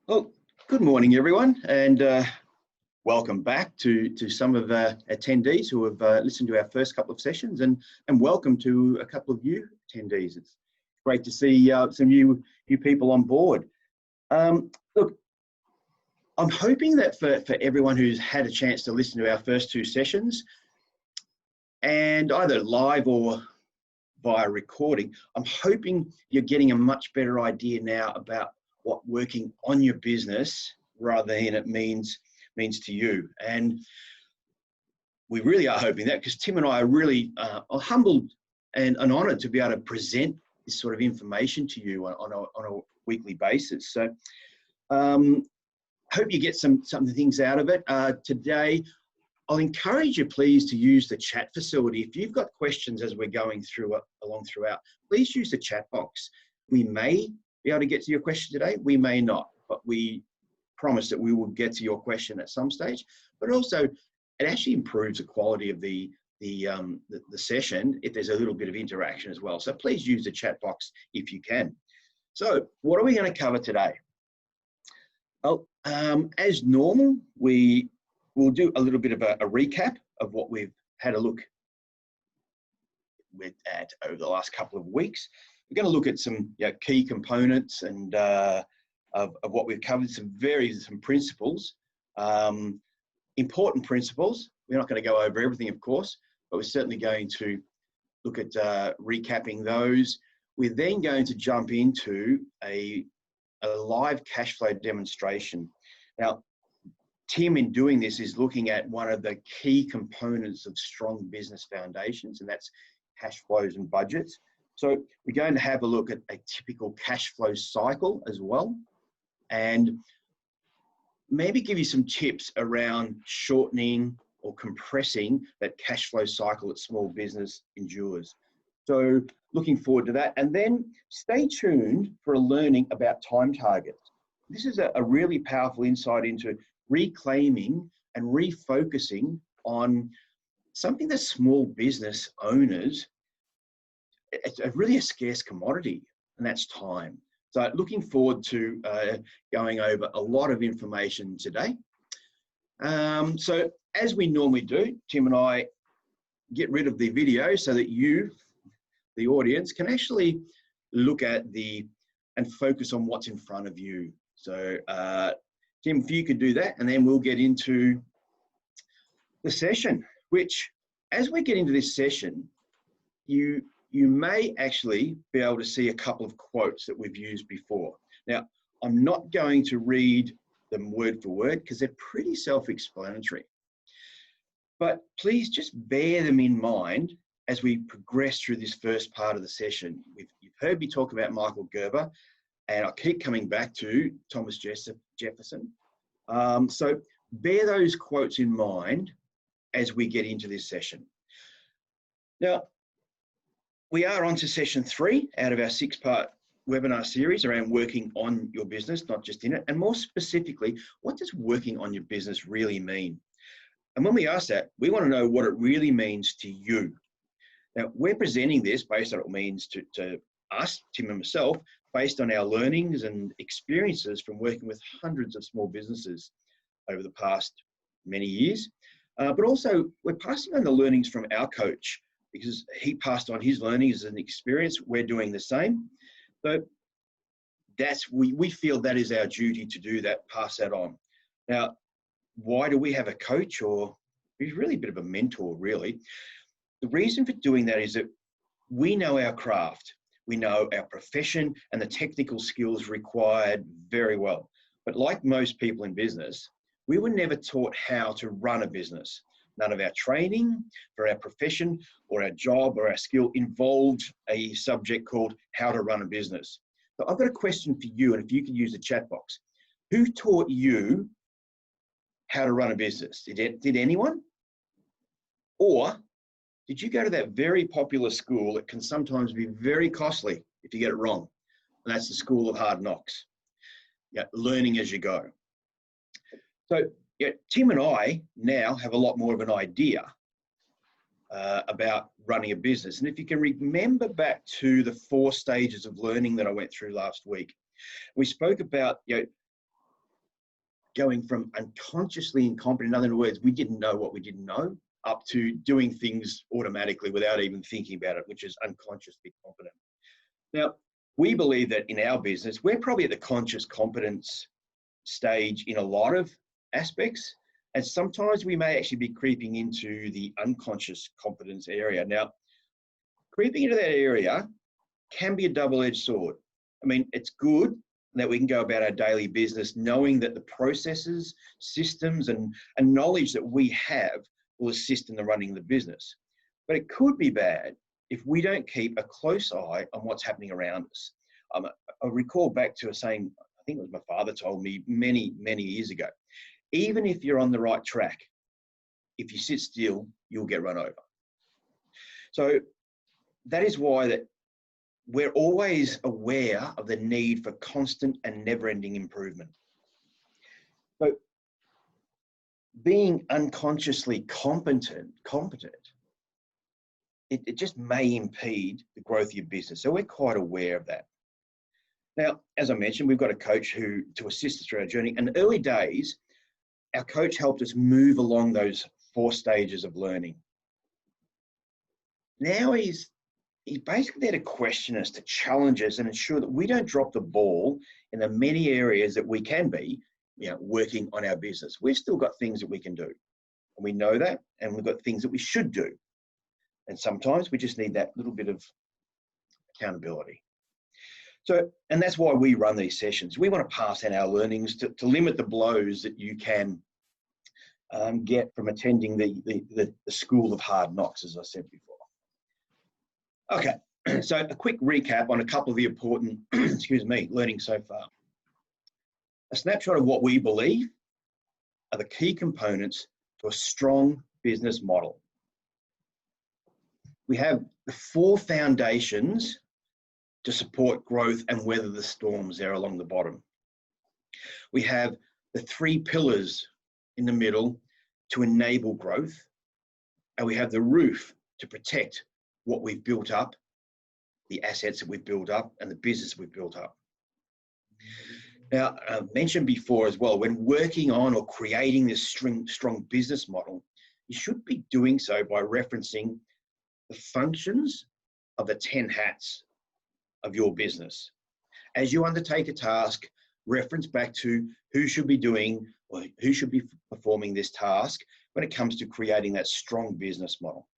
Well, good morning, everyone, and welcome back to some of our attendees who have listened to our first couple of sessions, and welcome to a couple of new attendees. It's great to see some new people on board. Look, I'm hoping that for everyone who's had a chance to listen to our first two sessions, and either live or via recording, I'm hoping you're getting a much better idea now about what working on your business rather than it means to you. And we really are hoping that, because Tim and I are really humbled and honoured to be able to present this sort of information to you on a weekly basis. So hope you get some things out of it. Today, I'll encourage you please to use the chat facility. If you've got questions as we're going throughout, please use the chat box. We may be able to get to your question today, we may not, but we promise that we will get to your question at some stage. But also, it actually improves the quality of the session if there's a little bit of interaction as well. So please use the chat box if you can. So what are we going to cover today? Well, as normal, we will do a little bit of a recap of what we've had a look at over the last couple of weeks. We're going to look at some key components and of what we've covered, some principles, important principles. We're not going to go over everything, of course, but we're certainly going to look at recapping those. We're then going to jump into a live cash flow demonstration. Now, Tim, in doing this, is looking at one of the key components of strong business foundations, and that's cash flows and budgets. So we're going to have a look at a typical cash flow cycle as well, and maybe give you some tips around shortening or compressing that cash flow cycle that small business endures. So looking forward to that. And then stay tuned for a learning about time targets. This is a really powerful insight into reclaiming and refocusing on something that small business owners, it's really a scarce commodity, and that's time. So looking forward to going over a lot of information today. So as we normally do, Tim and I get rid of the video so that you, the audience, can actually look at and focus on what's in front of you. So Tim, if you could do that, and then we'll get into the session, which, as we get into this session, you may actually be able to see a couple of quotes that we've used before. Now, I'm not going to read them word for word because they're pretty self-explanatory. But please just bear them in mind as we progress through this first part of the session. You've heard me talk about Michael Gerber, and I keep coming back to Thomas Jefferson. So bear those quotes in mind as we get into this session. Now, we are on to session 3 out of our 6-part webinar series around working on your business, not just in it. And more specifically, what does working on your business really mean? And when we ask that, we want to know what it really means to you. Now, we're presenting this based on what it means to us, Tim and myself, based on our learnings and experiences from working with hundreds of small businesses over the past many years. But also, we're passing on the learnings from our coach, because he passed on his learnings and experience. We're doing the same. So we feel that is our duty to do that, pass that on. Now, why do we have a coach? Or he's really a bit of a mentor, really. The reason for doing that is that we know our craft, we know our profession and the technical skills required very well. But like most people in business, we were never taught how to run a business. None of our training for our profession or our job or our skill involved a subject called how to run a business. So I've got a question for you, and if you could use the chat box. Who taught you how to run a business? Did anyone? Or did you go to that very popular school that can sometimes be very costly if you get it wrong? And that's the School of Hard Knocks. Learning as you go. So Tim and I now have a lot more of an idea about running a business. And if you can remember back to the 4 stages of learning that I went through last week, we spoke about going from unconsciously incompetent, in other words, we didn't know what we didn't know, up to doing things automatically without even thinking about it, which is unconsciously competent. Now, we believe that in our business, we're probably at the conscious competence stage in a lot of aspects, and sometimes we may actually be creeping into the unconscious competence area. Now, creeping into that area can be a double-edged sword. I mean, it's good that we can go about our daily business knowing that the processes, systems, and knowledge that we have will assist in the running of the business. But it could be bad if we don't keep a close eye on what's happening around us. I recall back to a saying, I think it was my father told me many, many years ago, even if you're on the right track, if you sit still, you'll get run over. So that is why that we're always aware of the need for constant and never-ending improvement. So being unconsciously competent, it just may impede the growth of your business. So we're quite aware of that. Now, as I mentioned, we've got a coach to assist us through our journey. In the early days, our coach helped us move along those 4 stages of learning. Now he's basically there to question us, to challenge us, and ensure that we don't drop the ball in the many areas that we can be, working on our business. We've still got things that we can do, and we know that, and we've got things that we should do. And sometimes we just need that little bit of accountability. So, and that's why we run these sessions. We want to pass on our learnings to limit the blows that you can get from attending the school of hard knocks, as I said before. Okay, so a quick recap on a couple of the important, learning so far. A snapshot of what we believe are the key components to a strong business model. We have the 4 foundations to support growth and weather the storms there along the bottom. We have the 3 pillars in the middle to enable growth, and we have the roof to protect what we've built up, the assets that we've built up, and the business we've built up. Now, I mentioned before as well, when working on or creating this strong business model, you should be doing so by referencing the functions of the 10 hats of your business. As you undertake a task, reference back to who should be doing or who should be performing this task when it comes to creating that strong business model.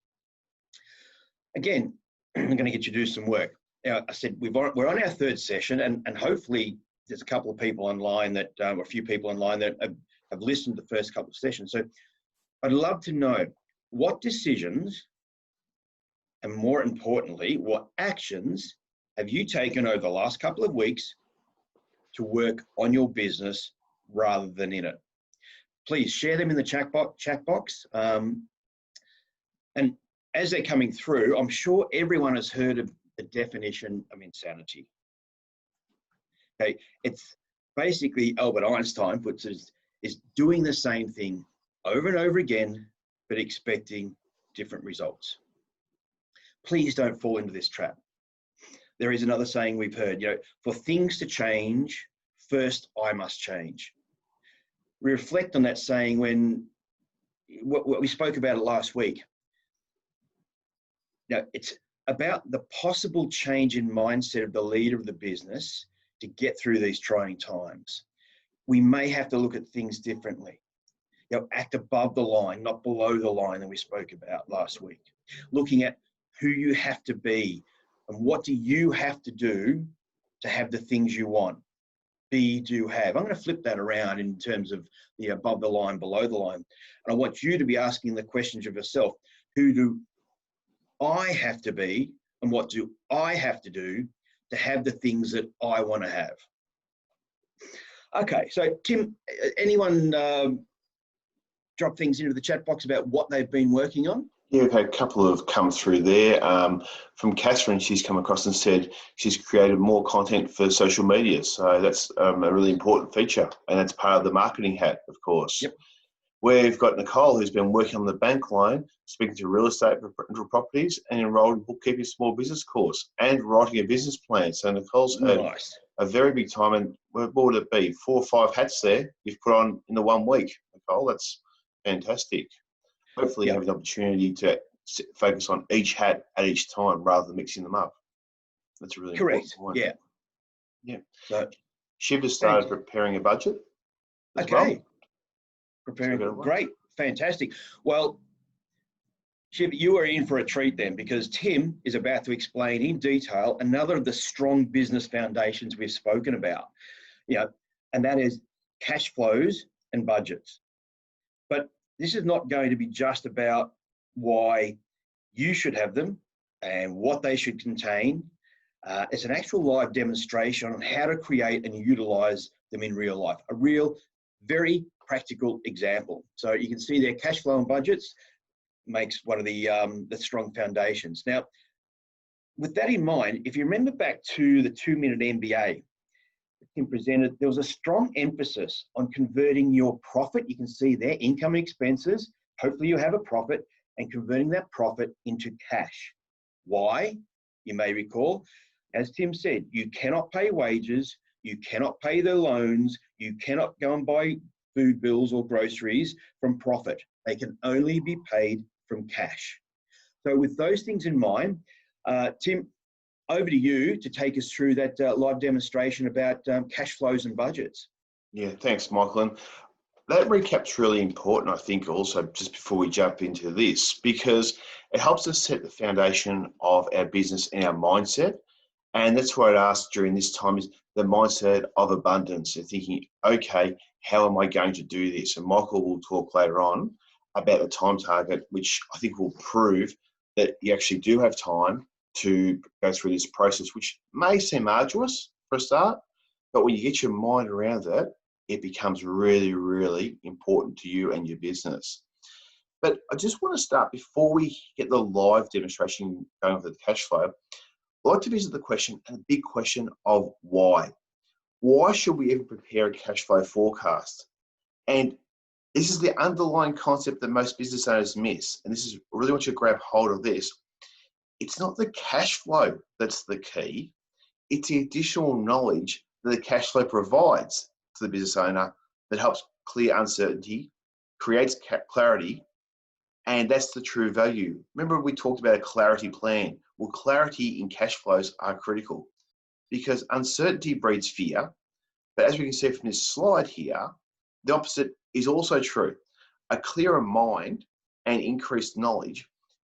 Again, I'm going to get you to do some work. Now, I said we're on our 3rd session, and hopefully there's a couple of people online that, or a few people online that have listened to the first couple of sessions. So I'd love to know what decisions, and more importantly, what actions have you taken over the last couple of weeks to work on your business rather than in it? Please share them in the chat box. And as they're coming through, I'm sure everyone has heard of the definition of insanity. Okay, it's basically Albert Einstein puts it is doing the same thing over and over again, but expecting different results. Please don't fall into this trap. There is another saying we've heard, for things to change, first I must change. We reflect on that saying when what we spoke about it last week. It's about the possible change in mindset of the leader of the business to get through these trying times. We may have to look at things differently. Act above the line, not below the line that we spoke about last week. Looking at who you have to be and what do you have to do to have the things you want, be, do, have. I'm going to flip that around in terms of the above the line, below the line. And I want you to be asking the questions of yourself. Who do I have to be and what do I have to do to have the things that I want to have? Okay, so Tim, anyone drop things into the chat box about what they've been working on? Yeah, we've had a couple of come through there. From Catherine, she's come across and said she's created more content for social media. So that's a really important feature, and that's part of the marketing hat, of course. Yep. We've got Nicole, who's been working on the bank line, speaking to real estate rental properties, and enrolled in bookkeeping small business course and writing a business plan. So Nicole's had a very big time. And what would it be? 4 or 5 hats there you've put on in the 1 week, Nicole. That's fantastic. Hopefully you have an opportunity to focus on each hat at each time rather than mixing them up. That's a really important point. Yeah. Yeah. So Shiv has started preparing a budget as well. Preparing, great, fantastic. Well, Shiv, you are in for a treat then, because Tim is about to explain in detail another of the strong business foundations we've spoken about, and that is cash flows and budgets. But this is not going to be just about why you should have them and what they should contain. It's an actual live demonstration on how to create and utilize them in real life, a real, very practical example. So you can see their cash flow and budgets makes one of the strong foundations. Now, with that in mind, if you remember back to the 2-minute MBA that Tim presented, there was a strong emphasis on converting your profit. You can see there, income and expenses. Hopefully you have a profit, and converting that profit into cash. Why? You may recall, as Tim said, you cannot pay wages, you cannot pay the loans, you cannot go and buy food bills or groceries from profit. They can only be paid from cash. So with those things in mind, Tim, over to you to take us through that live demonstration about cash flows and budgets. Yeah, thanks, Michael. And that recap's really important, I think, also just before we jump into this, because it helps us set the foundation of our business and our mindset. And that's what I'd ask during this time is the mindset of abundance and thinking, okay, how am I going to do this? And Michael will talk later on about the time target, which I think will prove that you actually do have time to go through this process, which may seem arduous for a start, but when you get your mind around it, it becomes really, really important to you and your business. But I just want to start, before we get the live demonstration going for the cash flow, I'd like to visit the question, and the big question of why. Why should we even prepare a cash flow forecast? And this is the underlying concept that most business owners miss. And this is, I really want you to grab hold of this. It's not the cash flow that's the key. It's the additional knowledge that the cash flow provides to the business owner that helps clear uncertainty, creates clarity, and that's the true value. Remember, we talked about a clarity plan. Well, clarity in cash flows are critical because uncertainty breeds fear. But as we can see from this slide here, the opposite is also true. A clearer mind and increased knowledge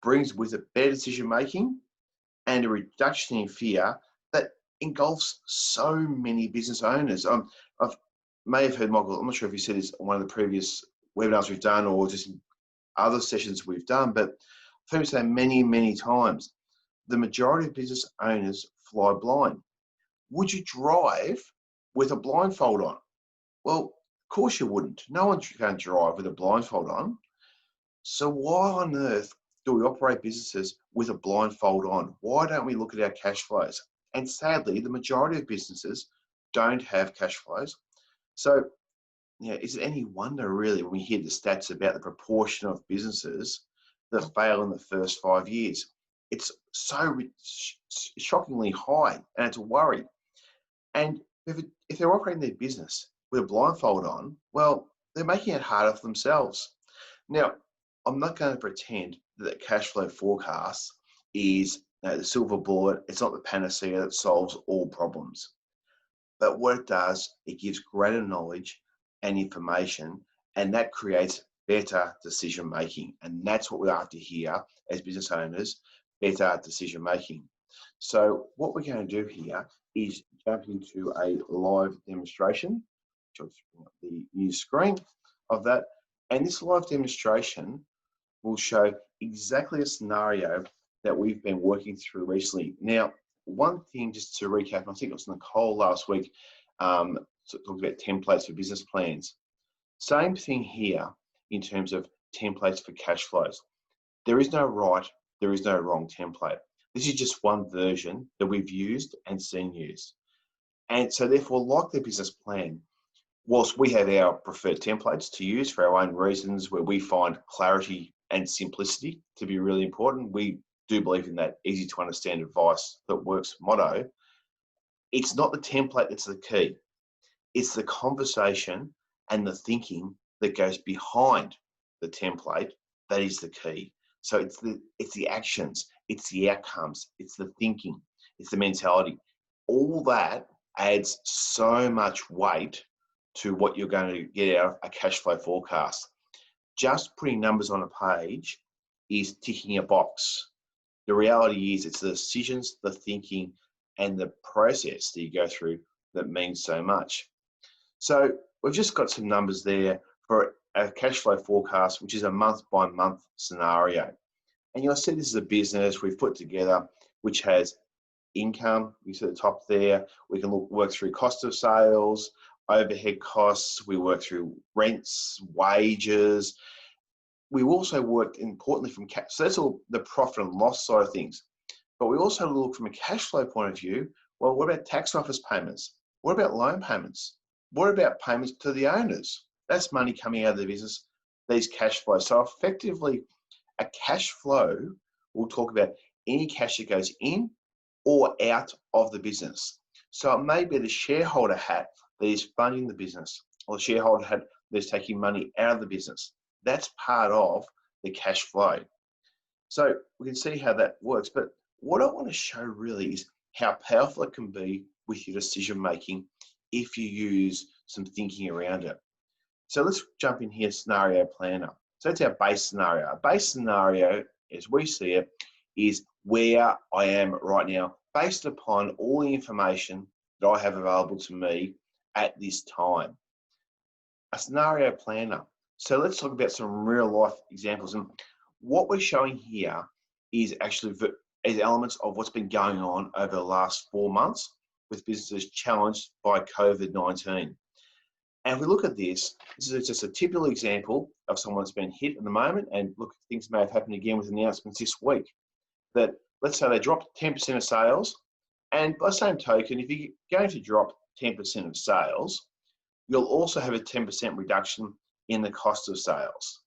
brings with it better decision making and a reduction in fear that engulfs so many business owners. I may have heard Michael, I'm not sure if you said this on one of the previous webinars we've done or just other sessions we've done, but I've heard him say many, many times, the majority of business owners fly blind. Would you drive with a blindfold on? Well, of course you wouldn't. No one's going to drive with a blindfold on. So why on earth do we operate businesses with a blindfold on? Why don't we look at our cash flows? And sadly, the majority of businesses don't have cash flows. So, is it any wonder really when we hear the stats about the proportion of businesses that fail in the first 5 years? It's so shockingly high, and it's a worry. And if they're operating their business with a blindfold on, well, they're making it harder for themselves. Now, I'm not going to pretend that cash flow forecast is the silver bullet. It's not the panacea that solves all problems. But what it does, it gives greater knowledge and information, and that creates better decision making. And that's what we're after here as business owners, better decision making. So what we're going to do here is jump into a live demonstration. I'll just bring up the new screen of that. And this live demonstration will show exactly a scenario that we've been working through recently. Now, one thing just to recap, and I think it was Nicole last week, talked about templates for business plans. Same thing here in terms of templates for cash flows. There is no right, there is no wrong template. This is just one version that we've used and seen used. And so therefore, like the business plan, whilst we have our preferred templates to use for our own reasons where we find clarity and simplicity to be really important, we do believe in that easy to understand advice that works motto. It's not the template that's the key. It's the conversation and the thinking that goes behind the template that is the key. So it's the actions, it's the outcomes, it's the thinking, it's the mentality. All that adds so much weight to what you're going to get out of a cash flow forecast. Just putting numbers on a page is ticking a box. The reality is it's the decisions, the thinking, and the process that you go through that means so much. So we've just got some numbers there for a cash flow forecast, which is a month-by-month scenario. And you'll see this is a business we've put together, which has income, you see at the top there. We can work through cost of sales, overhead costs. We work through rents, wages. We also work importantly from cash. So that's all the profit and loss side of things. But we also look from a cash flow point of view. Well, what about tax office payments? What about loan payments? What about payments to the owners? That's money coming out of the business, these cash flows. So effectively, a cash flow, we'll talk about any cash that goes in or out of the business. So it may be the shareholder hat that is funding the business, or the shareholder hat that is taking money out of the business. That's part of the cash flow. So we can see how that works. But what I want to show really is how powerful it can be with your decision making if you use some thinking around it. So let's jump in here, scenario planner. So that's our base scenario. Our base scenario, as we see it, is where I am right now, based upon all the information that I have available to me at this time. A scenario planner. So let's talk about some real life examples. And what we're showing here is actually elements of what's been going on over the last 4 months with businesses challenged by COVID-19. And if we look at this is just a typical example of someone that's been hit at the moment. And look, things may have happened again with announcements this week. That let's say they dropped 10% of sales. And by the same token, if you're going to drop 10% of sales, you'll also have a 10% reduction in the cost of sales.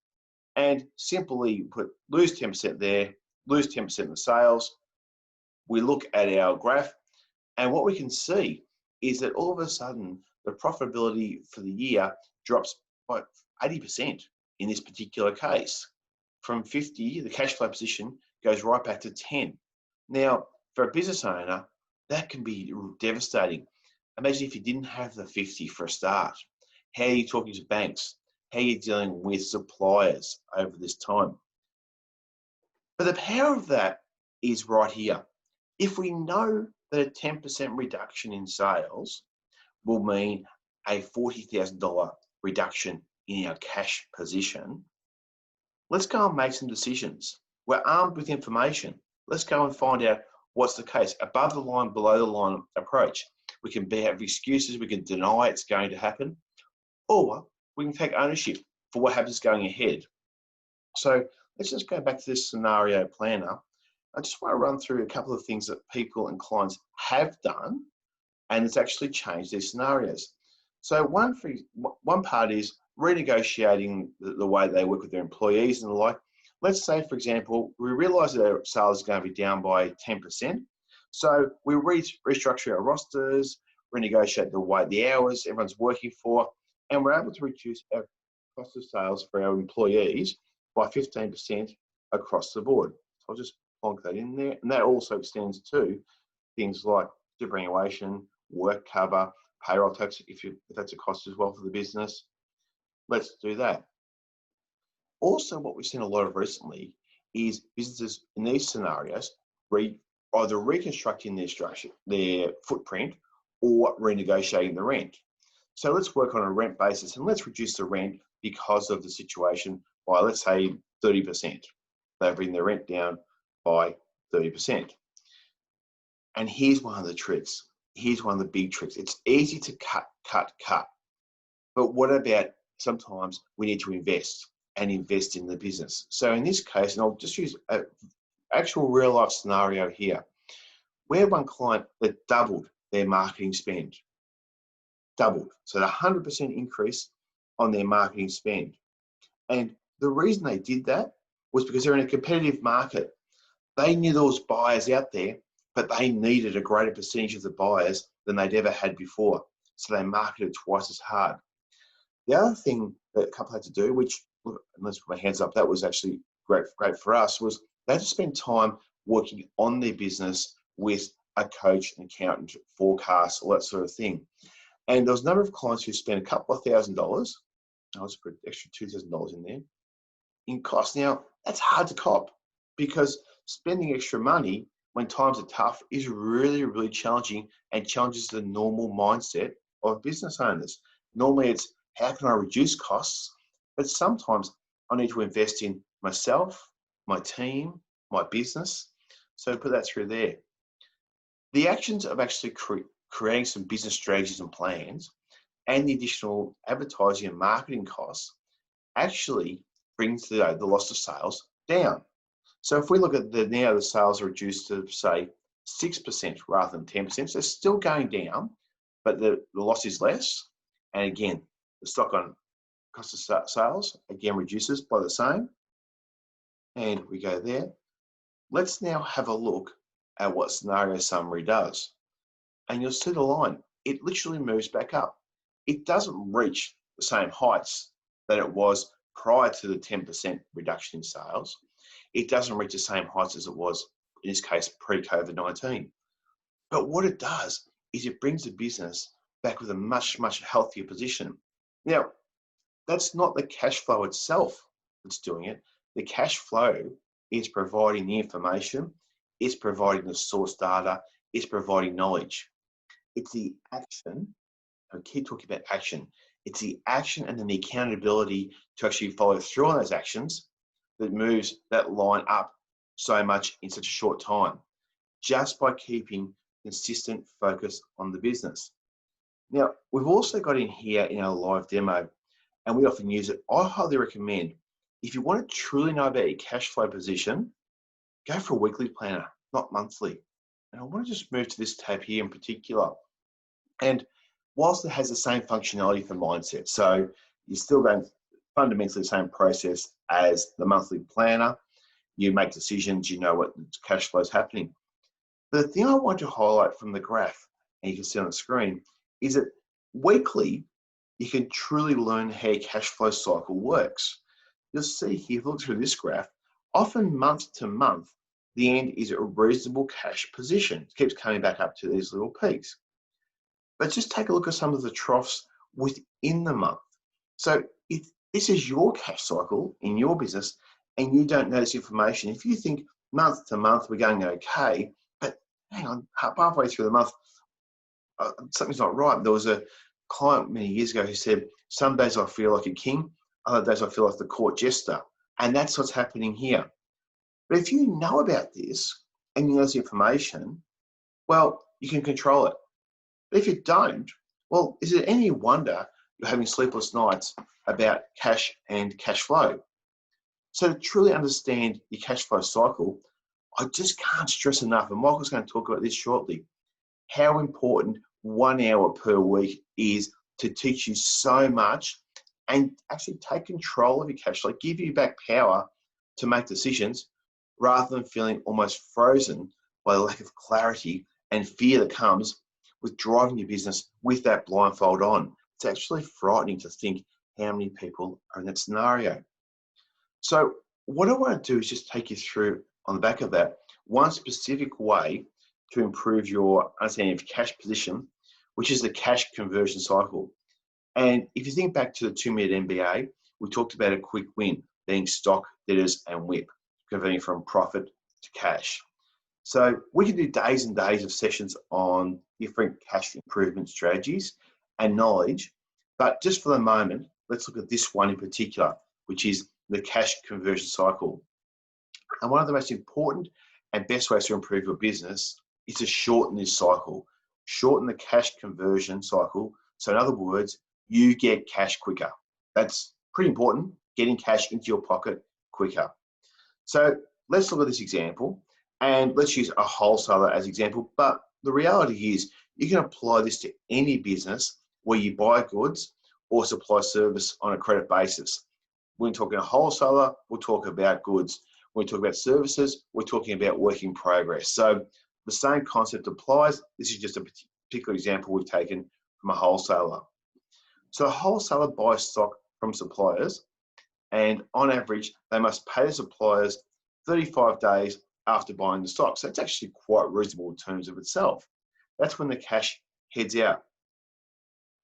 And simply lose 10% there, lose 10% in the sales. We look at our graph, and what we can see is that all of a sudden, the profitability for the year drops by 80% in this particular case. From 50, the cash flow position goes right back to 10. Now, for a business owner, that can be devastating. Imagine if you didn't have the 50 for a start. How are you talking to banks? How are you dealing with suppliers over this time? But the power of that is right here. If we know that a 10% reduction in sales will mean a $40,000 reduction in our cash position, let's go and make some decisions. We're armed with information. Let's go and find out what's the case. Above the line, below the line approach. We can have excuses, we can deny it's going to happen, or we can take ownership for what happens going ahead. So let's just go back to this scenario planner. I just want to run through a couple of things that people and clients have done, and it's actually changed their scenarios. So one part is renegotiating the way they work with their employees and the like. Let's say, for example, we realise that our sales are going to be down by 10%. So we restructure our rosters, renegotiate the hours everyone's working for, and we're able to reduce our cost of sales for our employees by 15% across the board. So I'll just plonk that in there. And that also extends to things like superannuation, work cover, payroll tax, if that's a cost as well for the business. Let's do that. Also, what we've seen a lot of recently is businesses in these scenarios either reconstructing their structure, their footprint, or renegotiating the rent. So let's work on a rent basis and let's reduce the rent because of the situation by, let's say, 30%. They bring their rent down by 30%. And here's one of the tricks. Here's one of the big tricks. It's easy to cut. But what about sometimes we need to invest in the business? So in this case, and I'll just use an actual real life scenario here. We had one client that doubled their marketing spend. Doubled. So 100% increase on their marketing spend. And the reason they did that was because they're in a competitive market. They knew there was buyers out there, but they needed a greater percentage of the buyers than they'd ever had before. So they marketed twice as hard. The other thing that a couple had to do, which, look, let's put my hands up, that was actually great for us, was they had to spend time working on their business with a coach, an accountant, forecast, all that sort of thing. And there was a number of clients who spent a couple of $1,000, I was put extra $2,000 in there, in cost. Now, that's hard to cop because spending extra money when times are tough is really, really challenging and challenges the normal mindset of business owners. Normally it's, how can I reduce costs? But sometimes I need to invest in myself, my team, my business. So put that through there. The actions of actually creating some business strategies and plans and the additional advertising and marketing costs actually brings the loss of sales down. So if we look at now the sales are reduced to say 6% rather than 10%, so it's still going down, but the loss is less. And again, the stock on cost of sales again reduces by the same. And we go there. Let's now have a look at what scenario summary does. And you'll see the line. It literally moves back up. It doesn't reach the same heights that it was prior to the 10% reduction in sales. It doesn't reach the same heights as it was, in this case, pre-COVID-19. But what it does is it brings the business back with a much, much healthier position. Now, that's not the cash flow itself that's doing it. The cash flow is providing the information, it's providing the source data, it's providing knowledge. It's the action, I keep talking about action, it's the action and then the accountability to actually follow through on those actions that moves that line up so much in such a short time, just by keeping consistent focus on the business. Now, we've also got in here in our live demo, and we often use it. I highly recommend, if you want to truly know about your cash flow position, go for a weekly planner, not monthly. And I want to just move to this tab here in particular. And whilst it has the same functionality for mindset, so you're still going fundamentally the same process as the monthly planner, you make decisions, you know what cash flow is happening. But the thing I want to highlight from the graph, and you can see on the screen, is that weekly, you can truly learn how your cash flow cycle works. You'll see here, if you look through this graph, often month to month, the end is a reasonable cash position. It keeps coming back up to these little peaks. But just take a look at some of the troughs within the month. So if this is your cash cycle in your business and you don't know this information, if you think month to month we're going okay, but hang on, halfway through the month, something's not right. There was a client many years ago who said, some days I feel like a king, other days I feel like the court jester. And that's what's happening here. But if you know about this and you know this information, well, you can control it. But if you don't, well, is it any wonder you're having sleepless nights about cash and cash flow? So to truly understand your cash flow cycle, I just can't stress enough, and Michael's going to talk about this shortly, how important 1 hour per week is to teach you so much and actually take control of your cash flow, give you back power to make decisions rather than feeling almost frozen by the lack of clarity and fear that comes with driving your business with that blindfold on. It's actually frightening to think how many people are in that scenario. So what I want to do is just take you through, on the back of that, one specific way to improve your understanding of cash position, which is the cash conversion cycle. And if you think back to the 2-minute MBA, we talked about a quick win, being stock, debtors, and WIP, converting from profit to cash. So we can do days and days of sessions on different cash improvement strategies and knowledge. But just for the moment, let's look at this one in particular, which is the cash conversion cycle. And one of the most important and best ways to improve your business is to shorten this cycle, shorten the cash conversion cycle. So in other words, you get cash quicker. That's pretty important, getting cash into your pocket quicker. So let's look at this example, and let's use a wholesaler as example. But the reality is you can apply this to any business where you buy goods or supply service on a credit basis. When talking a wholesaler, we'll talk about goods. When we talk about services, we're talking about work in progress. So the same concept applies. This is just a particular example we've taken from a wholesaler. So a wholesaler buys stock from suppliers, and on average, they must pay the suppliers 35 days after buying the stock. So it's actually quite reasonable in terms of itself. That's when the cash heads out.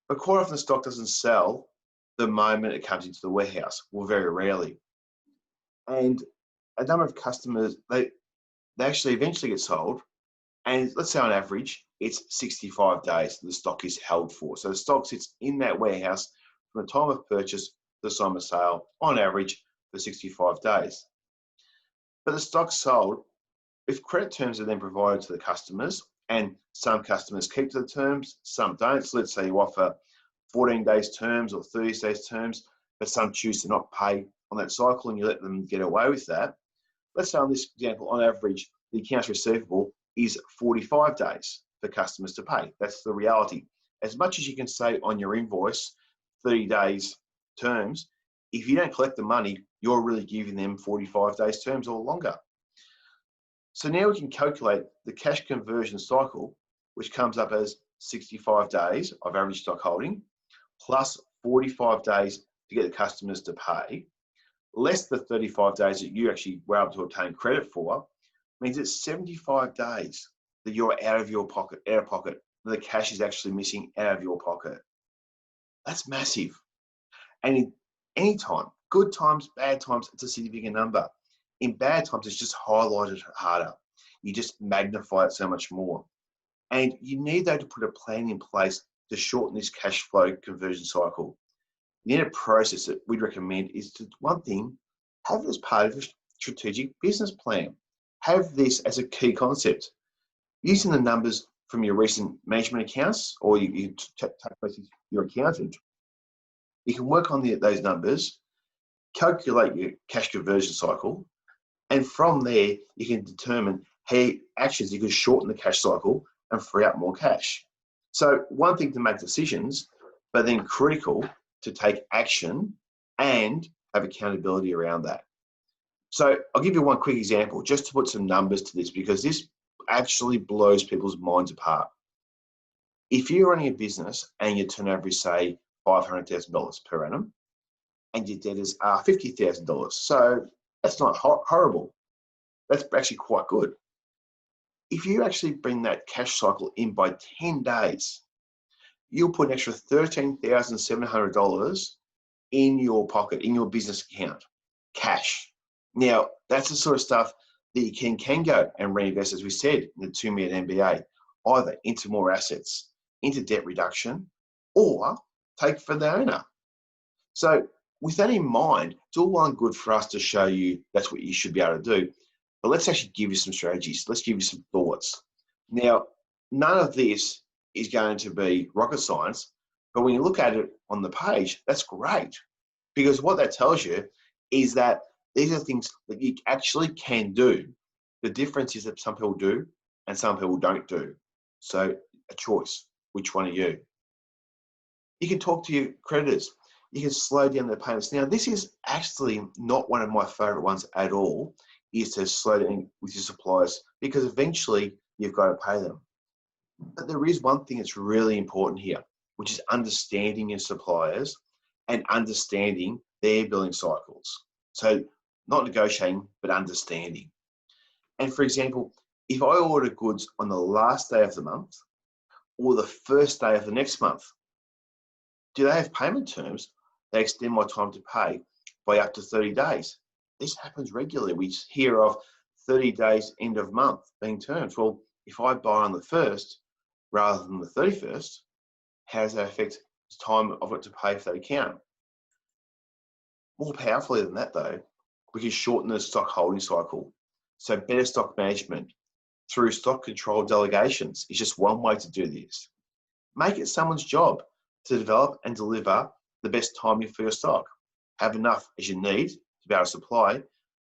But quite often the stock doesn't sell the moment it comes into the warehouse, or very rarely. And a number of customers, they actually eventually get sold. And let's say on average, it's 65 days the stock is held for. So the stock sits in that warehouse from the time of purchase to the time of sale, on average, for 65 days. But the stock's sold, if credit terms are then provided to the customers, and some customers keep to the terms, some don't. So let's say you offer 14 days terms or 30 days terms, but some choose to not pay on that cycle and you let them get away with that. Let's say on this example, on average, the accounts receivable is 45 days for customers to pay. That's the reality. As much as you can say on your invoice, 30 days terms, if you don't collect the money, you're really giving them 45 days terms or longer. So now we can calculate the cash conversion cycle, which comes up as 65 days of average stock holding, plus 45 days to get the customers to pay, less the 35 days that you actually were able to obtain credit for, means it's 75 days that you're out of pocket, the cash is actually missing out of your pocket. That's massive. And in any time, good times, bad times, it's a significant number. In bad times, it's just highlighted harder. You just magnify it so much more. And you need, though, to put a plan in place to shorten this cash flow conversion cycle. You need a process that we'd recommend is to, one thing, have it as part of a strategic business plan. Have this as a key concept. Using the numbers from your recent management accounts, or you take place with your accountant, you can work on those numbers, calculate your cash conversion cycle, and from there, you can determine how actions you can shorten the cash cycle and free up more cash. So one thing to make decisions, but then critical to take action and have accountability around that. So I'll give you one quick example just to put some numbers to this, because this actually blows people's minds apart. If you're running a business and your turnover is, say, $500,000 per annum, and your debtors are $50,000, so that's not horrible. That's actually quite good. If you actually bring that cash cycle in by 10 days, you'll put an extra $13,700 in your pocket, in your business account, cash. Now, that's the sort of stuff that you can go and reinvest, as we said, in the 2 million MBA, either into more assets, into debt reduction, or take for the owner. So with that in mind, it's all well and good for us to show you that's what you should be able to do. But let's actually give you some strategies. Let's give you some thoughts. Now, none of this is going to be rocket science, but when you look at it on the page, that's great. Because what that tells you is that these are things that you actually can do. The difference is that some people do and some people don't do. So a choice, which one are you? You can talk to your creditors. You can slow down their payments. Now, this is actually not one of my favorite ones at all, is to slow down with your suppliers, because eventually you've got to pay them. But there is one thing that's really important here, which is understanding your suppliers and understanding their billing cycles. So not negotiating, but understanding. And for example, if I order goods on the last day of the month or the first day of the next month, do they have payment terms that extend my time to pay by up to 30 days? This happens regularly. We hear of 30 days end of month being terms. Well, if I buy on the 1st rather than the 31st, how does that affect the time I've got to pay for that account? More powerfully than that, though, we can shorten the stock holding cycle. So better stock management through stock control delegations is just one way to do this. Make it someone's job to develop and deliver the best timing for your stock. Have enough as you need to be able to supply,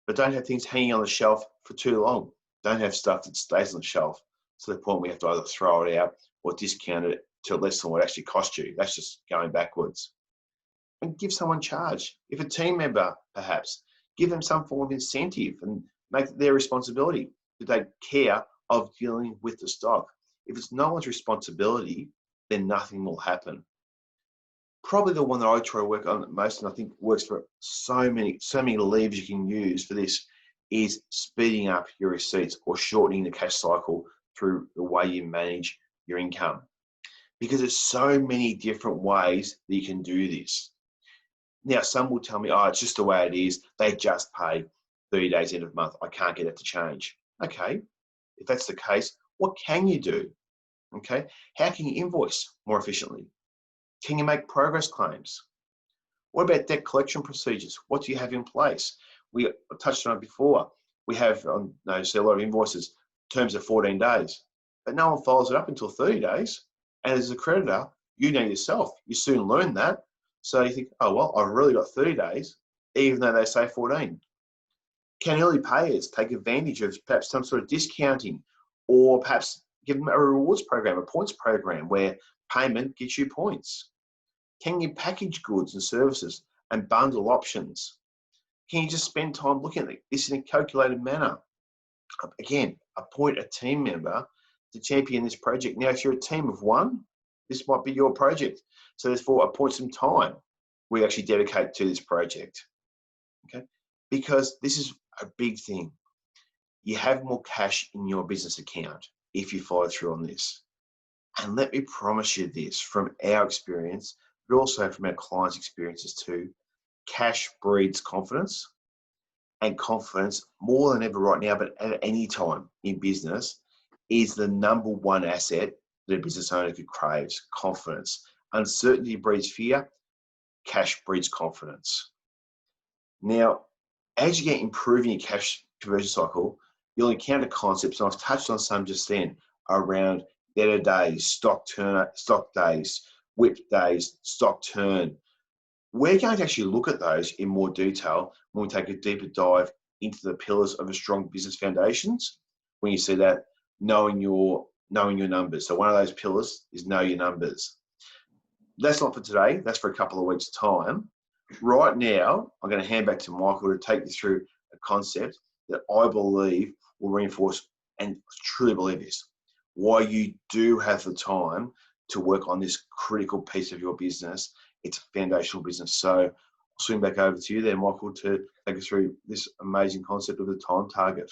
but don't have things hanging on the shelf for too long. Don't have stuff that stays on the shelf to the point where you have to either throw it out or discount it to less than what it actually cost you. That's just going backwards. And give someone charge. If a team member, perhaps, give them some form of incentive and make it their responsibility to take care of dealing with the stock. If it's no one's responsibility, then nothing will happen. Probably the one that I try to work on most, and I think works for so many levers you can use for this, is speeding up your receipts or shortening the cash cycle through the way you manage your income. Because there's so many different ways that you can do this. Now, some will tell me, oh, it's just the way it is. They just pay 30 days end of the month. I can't get it to change. Okay, if that's the case, what can you do? Okay, how can you invoice more efficiently? Can you make progress claims? What about debt collection procedures? What do you have in place? We touched on it before. We have, see a lot of invoices, terms of 14 days, but no one follows it up until 30 days. And as a creditor, you know yourself, you soon learn that. So you think, oh, well, I've really got 30 days, even though they say 14. Can early payers take advantage of perhaps some sort of discounting, or perhaps give them a rewards program, a points program where payment gets you points? Can you package goods and services and bundle options? Can you just spend time looking at this in a calculated manner? Again, appoint a team member to champion this project. Now, if you're a team of one, this might be your project. So therefore, appoint some time we actually dedicate to this project. Okay, because this is a big thing. You have more cash in your business account if you follow through on this. And let me promise you this from our experience, but also from our clients' experiences too, cash breeds confidence, and confidence more than ever right now, but at any time in business, is the number one asset that a business owner could crave: confidence. Uncertainty breeds fear, cash breeds confidence. Now, as you get improving your cash conversion cycle, you'll encounter concepts, and I've touched on some just then, around debtor days, stock days, WIP days, stock turn. We're going to actually look at those in more detail when we take a deeper dive into the pillars of a strong business foundations. When you see that, knowing your numbers. So one of those pillars is know your numbers. That's not for today. That's for a couple of weeks' time. Right now, I'm going to hand back to Michael to take you through a concept that I believe will reinforce, and truly believe this, why you do have the time to work on this critical piece of your business. It's a foundational business. So I'll swing back over to you there, Michael, to take us through this amazing concept of the time target.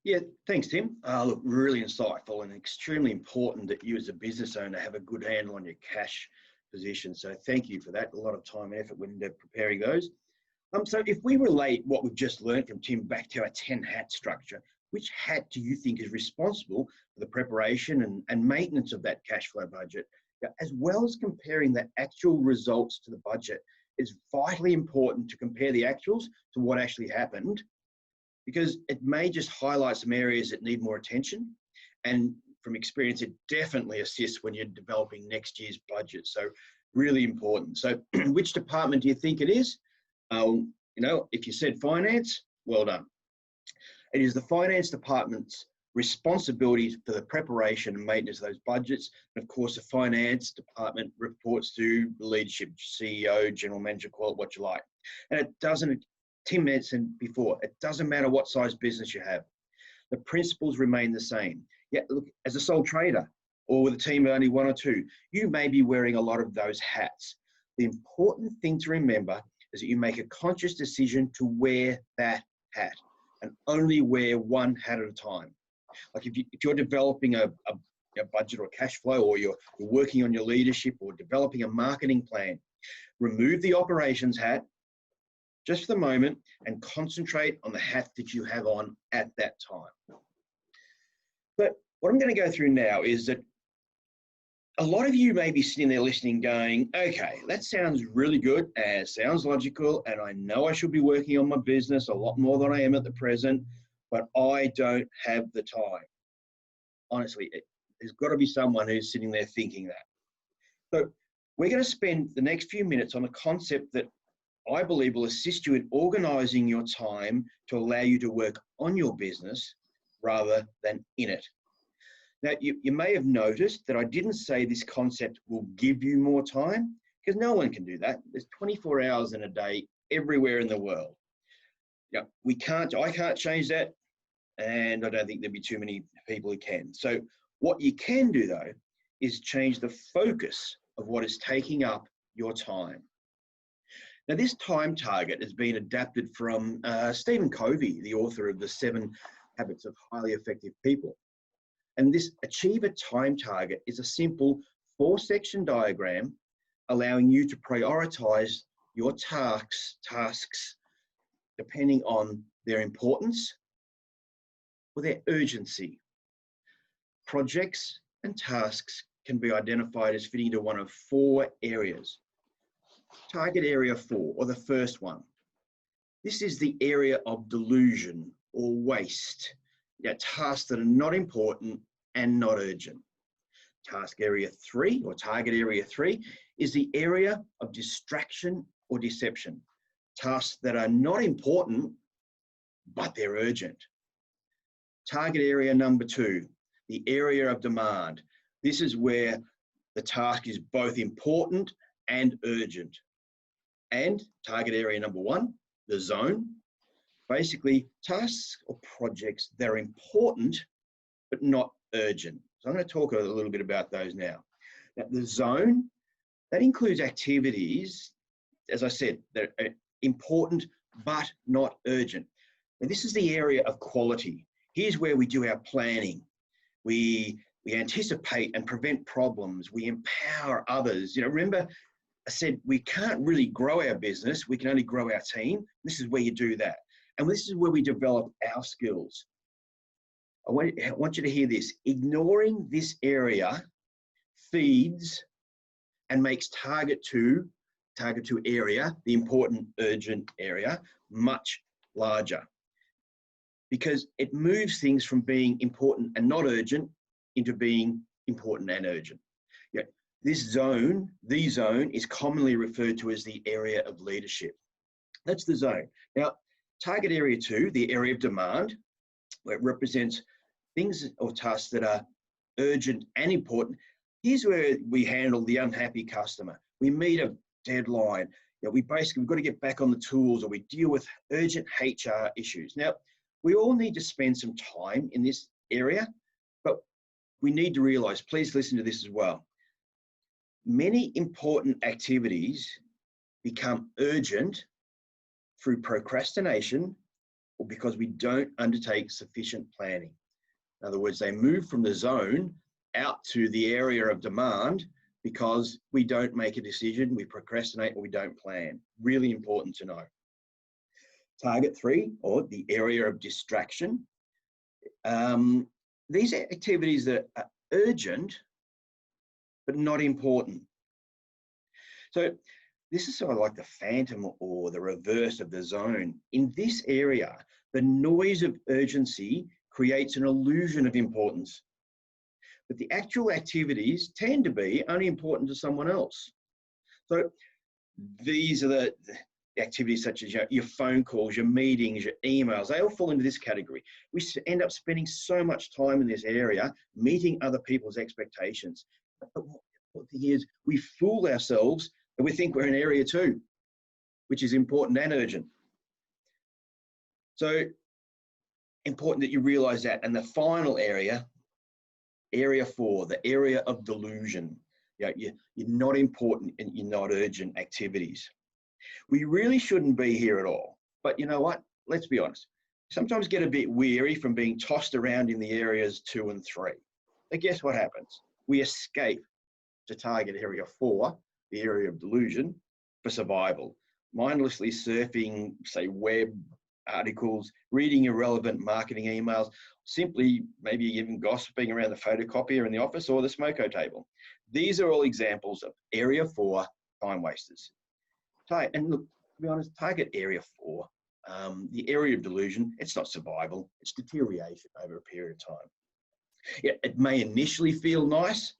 Yeah, thanks, Tim. Look, really insightful and extremely important that you as a business owner have a good handle on your cash position. So thank you for that. A lot of time and effort when they're preparing those. So if we relate what we've just learned from Tim back to our 10-hat structure, which hat do you think is responsible for the preparation and maintenance of that cash flow budget, as well as comparing the actual results to the budget? It's vitally important to compare the actuals to what actually happened, because it may just highlight some areas that need more attention. And from experience, it definitely assists when you're developing next year's budget. So really important. So which department do you think it is? If you said finance, well done. It is the finance department's responsibility for the preparation and maintenance of those budgets. And of course, the finance department reports to the leadership, CEO, general manager, call it what you like. And it doesn't, Tim mentioned before, it doesn't matter what size business you have. The principles remain the same. Yeah, look, as a sole trader or with a team of only one or two, you may be wearing a lot of those hats. The important thing to remember is that you make a conscious decision to wear that hat and only wear one hat at a time. Like if you're developing a budget or cash flow, or you're working on your leadership or developing a marketing plan, remove the operations hat just for the moment and concentrate on the hat that you have on at that time. But what I'm going to go through now is that a lot of you may be sitting there listening going, okay, that sounds really good and sounds logical, and I know I should be working on my business a lot more than I am at the present, but I don't have the time. Honestly, there's got to be someone who's sitting there thinking that. So we're going to spend the next few minutes on a concept that I believe will assist you in organising your time to allow you to work on your business rather than in it. Now, you may have noticed that I didn't say this concept will give you more time, because no one can do that. There's 24 hours in a day everywhere in the world. Yeah, I can't change that, and I don't think there'll be too many people who can. So What you can do though, is change the focus of what is taking up your time. Now, this time target has been adapted from Stephen Covey, the author of the 7 Habits of Highly Effective People. And this achieve a time target is a simple 4-section diagram allowing you to prioritize your tasks depending on their importance or their urgency. Projects and tasks can be identified as fitting into one of 4 areas. Target area 4, or the first one. This is the area of delusion or waste. Tasks that are not important and not urgent. Task area 3, or target area 3, is the area of distraction or deception. Tasks that are not important, but they're urgent. Target area number 2, the area of demand. This is where the task is both important and urgent. And target area number 1, the zone, basically tasks or projects that are important but not urgent. So I'm going to talk a little bit about those now. Now, the zone, that includes activities, as I said, that are important but not urgent. And this is the area of quality. Here's where we do our planning. We anticipate and prevent problems. We empower others. Remember, I said we can't really grow our business. We can only grow our team. This is where you do that. And this is where we develop our skills. I want you to hear this. Ignoring this area feeds and makes target two area, the important urgent area, much larger, because it moves things from being important and not urgent into being important and urgent. This zone, the zone, is commonly referred to as the area of leadership. That's the zone. Now, target area 2, the area of demand, where it represents things or tasks that are urgent and important. Here's where we handle the unhappy customer. We meet a deadline. We've got to get back on the tools, or we deal with urgent HR issues. Now, we all need to spend some time in this area, but we need to realize, please listen to this as well. Many important activities become urgent through procrastination or because we don't undertake sufficient planning. In other words, they move from the zone out to the area of demand because we don't make a decision, we procrastinate, or we don't plan. Really important to know. Target 3, or the area of distraction. These are activities that are urgent but not important. So this is sort of like the phantom or the reverse of the zone. In this area, the noise of urgency creates an illusion of importance, but the actual activities tend to be only important to someone else. So these are the activities such as your phone calls, your meetings, your emails, they all fall into this category. We end up spending so much time in this area meeting other people's expectations. But what the thing is, we fool ourselves and we think we're in area 2, which is important and urgent. So important that you realize that. And the final area, area 4, the area of delusion. You're not important and you're not urgent activities. We really shouldn't be here at all. But you know what? Let's be honest. Sometimes get a bit weary from being tossed around in the areas 2 and 3. But guess what happens? We escape to target area 4, the area of delusion, for survival. Mindlessly surfing, say, web articles, reading irrelevant marketing emails, simply maybe even gossiping around the photocopier in the office or the smoko table. These are all examples of area 4 time wasters. And look, to be honest, target area 4, the area of delusion, it's not survival, it's deterioration over a period of time. It may initially feel nice,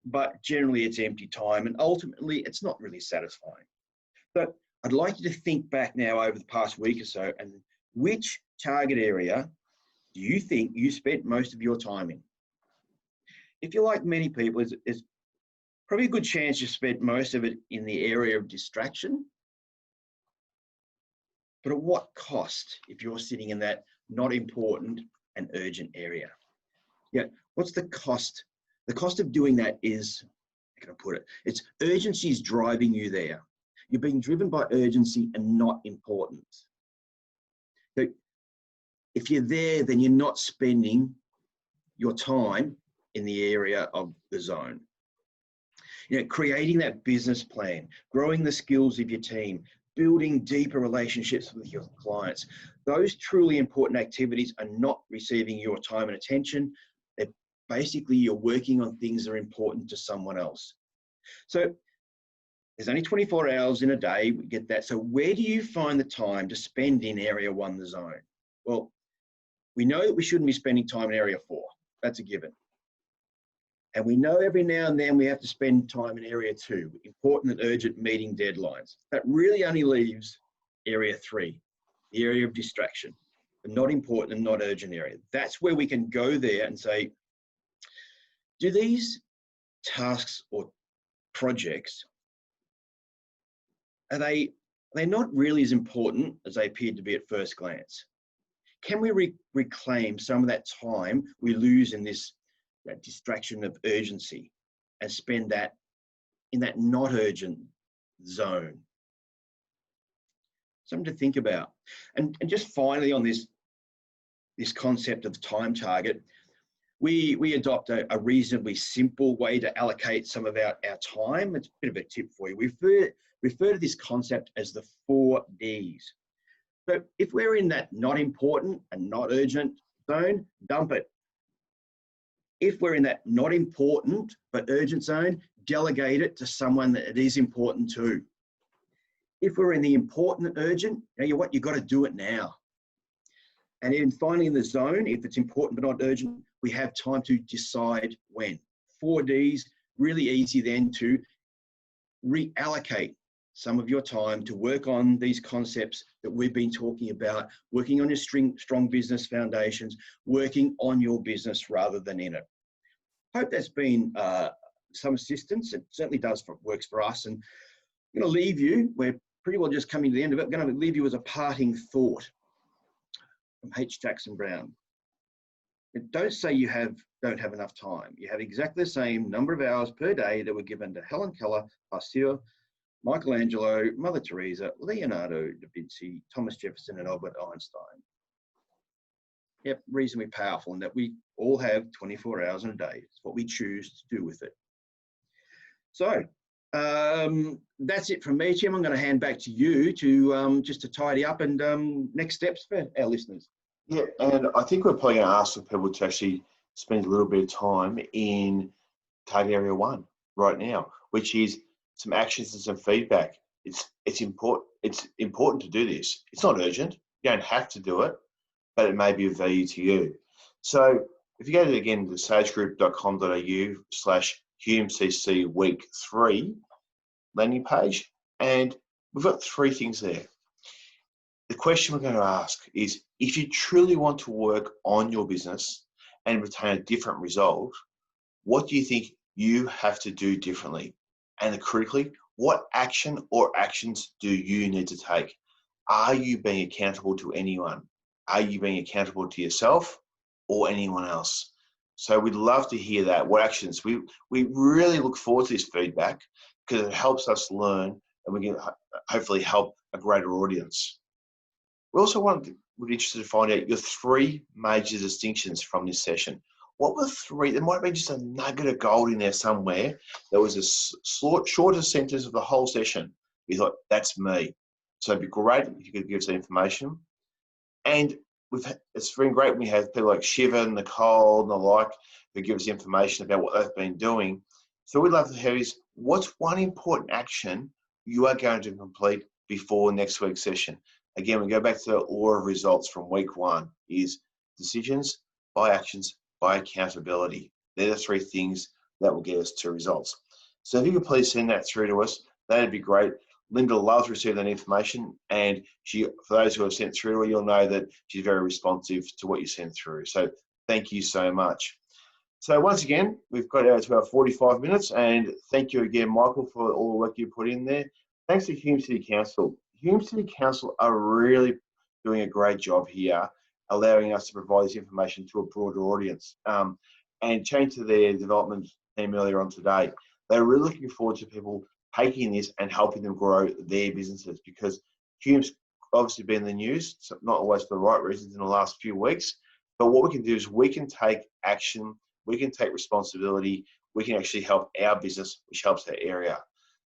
but generally it's empty time, and ultimately it's not really satisfying. So I'd like you to think back now over the past week or so, and which target area do you think you spent most of your time in? If you're like many people, there's probably a good chance you spent most of it in the area of distraction. But at what cost if you're sitting in that not important and urgent area? What's the cost? The cost of doing that is, how can I put it? It's urgency is driving you there. You're being driven by urgency and not importance. So if you're there, then you're not spending your time in the area of the zone. You know, creating that business plan, growing the skills of your team, building deeper relationships with your clients. Those truly important activities are not receiving your time and attention. They're basically, you're working on things that are important to someone else. So there's only 24 hours in a day, we get that. So where do you find the time to spend in area 1, the zone? Well, we know that we shouldn't be spending time in area 4. That's a given. And we know every now and then we have to spend time in area 2, important and urgent meeting deadlines. That really only leaves area 3, the area of distraction, the not important and not urgent area. That's where we can go there and say, do these tasks or projects, are they not really as important as they appeared to be at first glance? Can we reclaim some of that time we lose in that distraction of urgency and spend that in that not urgent zone? Something to think about. And just finally on this concept of time target, we adopt a reasonably simple way to allocate some of our time. It's a bit of a tip for you. We refer to this concept as the 4 Ds. So if we're in that not important and not urgent zone, dump it. If we're in that not important but urgent zone, delegate it to someone that it is important to. If we're in the important and urgent, you know what, you've got to do it now. And then finally in the zone, if it's important but not urgent, we have time to decide when. 4 Ds, really easy then to reallocate some of your time to work on these concepts that we've been talking about, working on your strong business foundations, working on your business rather than in it. Hope that's been some assistance. It certainly works for us. And I'm going to leave you, we're pretty well just coming to the end of it, I'm going to leave you as a parting thought from H. Jackson Brown. Don't say you don't have enough time. You have exactly the same number of hours per day that were given to Helen Keller, Pasteur, Michelangelo, Mother Teresa, Leonardo da Vinci, Thomas Jefferson, and Albert Einstein. Yep, reasonably powerful in that we all have 24 hours in a day. It's what we choose to do with it. So that's it from me, Tim. I'm going to hand back to you to just to tidy up and next steps for our listeners. Yeah, and I think we're probably going to ask for people to actually spend a little bit of time in target area 1 right now, which is some actions and some feedback. It's important to do this. It's not urgent. You don't have to do it, but it may be of value to you. So if you go to, again, the sagegroup.com.au/HumeCC Week 3 landing page, and we've got 3 things there. The question we're going to ask is, if you truly want to work on your business and retain a different result, what do you think you have to do differently? And critically, what action or actions do you need to take? Are you being accountable to anyone? Are you being accountable to yourself or anyone else? So we'd love to hear that. What actions? We really look forward to this feedback because it helps us learn and we can hopefully help a greater audience. We also we're interested to find out your 3 major distinctions from this session. What were 3? There might be just a nugget of gold in there somewhere. There was a shortest sentence of the whole session. You thought, that's me. So it'd be great if you could give us that information. And it's been great when we have people like Shiva, Nicole, and the like who give us information about what they've been doing. So we'd love to hear is, what's one important action you are going to complete before next week's session? Again, we go back to the law of results from week 1 is decisions by actions by accountability. They're the 3 things that will get us to results. So if you could please send that through to us, that'd be great. Linda loves to receive that information, and for those who have sent through to her, you'll know that she's very responsive to what you send through. So thank you so much. So once again, we've got out to about 45 minutes, and thank you again, Michael, for all the work you put in there. Thanks to Hume City Council. Hume City Council are really doing a great job here, allowing us to provide this information to a broader audience. and chatting to their development team earlier on today, they're really looking forward to people taking this and helping them grow their businesses, because Hume's obviously been in the news, not always for the right reasons in the last few weeks. But what we can do is we can take action, we can take responsibility, we can actually help our business, which helps our area.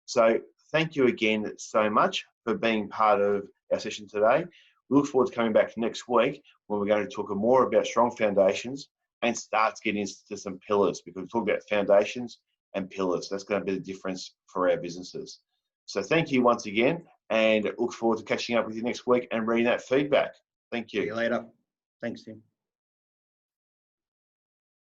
So thank you again so much for being part of our session today. We look forward to coming back next week when we're going to talk more about strong foundations and start getting into some pillars, because we talk about foundations and pillars. That's going to be the difference for our businesses. So thank you once again, and look forward to catching up with you next week and reading that feedback. Thank you. See you later. Thanks, Tim.